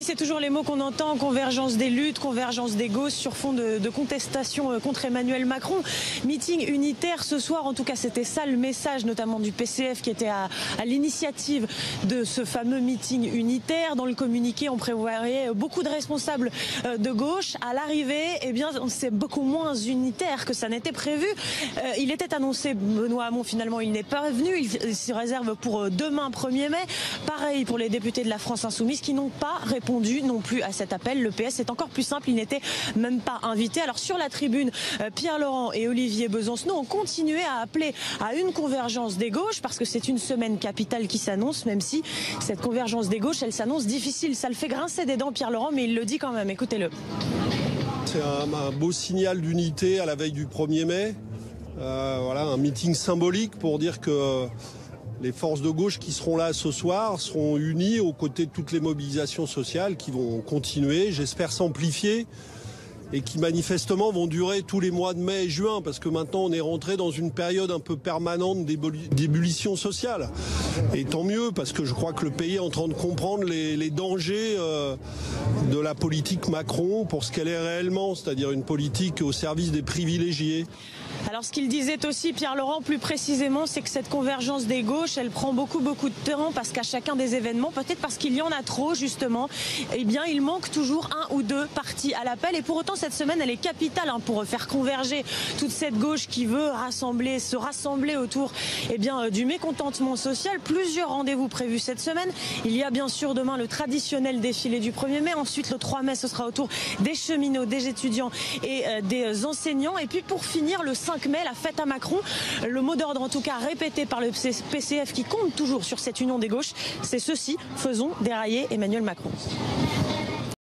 c'est toujours les mots qu'on entend, convergence des luttes, convergence des gauches sur fond de contestation contre Emmanuel Macron. Meeting unitaire ce soir, en tout cas c'était ça le message notamment du PCF qui était à l'initiative de ce fameux meeting unitaire. Dans le communiqué, on prévoyait beaucoup de responsables de gauche. À l'arrivée, eh bien, c'est beaucoup moins unitaire que ça n'était prévu. Il était annoncé, Benoît Hamon, finalement il n'est pas venu, il se réserve pour demain 1er mai. Pareil pour les députés de la France Insoumise qui n'ont pas répondu non plus à cet appel. Le PS est encore plus simple, il n'était même pas invité. Alors sur la tribune, Pierre Laurent et Olivier Besancenot ont continué à appeler à une convergence des gauches parce que c'est une semaine capitale qui s'annonce, même si cette convergence des gauches, elle s'annonce difficile. Ça le fait grincer des dents Pierre Laurent, mais il le dit quand même. Écoutez-le. C'est un beau signal d'unité à la veille du 1er mai. Voilà, un meeting symbolique pour dire que les forces de gauche qui seront là ce soir seront unies aux côtés de toutes les mobilisations sociales qui vont continuer, j'espère s'amplifier, et qui manifestement vont durer tous les mois de mai et juin, parce que maintenant on est rentré dans une période un peu permanente d'ébullition sociale. Et tant mieux, parce que je crois que le pays est en train de comprendre les dangers de la politique Macron pour ce qu'elle est réellement, c'est-à-dire une politique au service des privilégiés. Alors ce qu'il disait aussi, Pierre Laurent, plus précisément, c'est que cette convergence des gauches, elle prend beaucoup de temps parce qu'à chacun des événements, peut-être parce qu'il y en a trop justement, eh bien il manque toujours un ou deux partis à l'appel. Et pour autant, cette semaine, elle est capitale pour faire converger toute cette gauche qui veut se rassembler autour du mécontentement social. Plusieurs rendez-vous prévus cette semaine. Il y a bien sûr demain le traditionnel défilé du 1er mai. Ensuite, le 3 mai, ce sera autour des cheminots, des étudiants et des enseignants. Et puis pour finir, le 5 mai, la fête à Macron. Le mot d'ordre en tout cas répété par le PCF qui compte toujours sur cette union des gauches, c'est ceci: faisons dérailler Emmanuel Macron.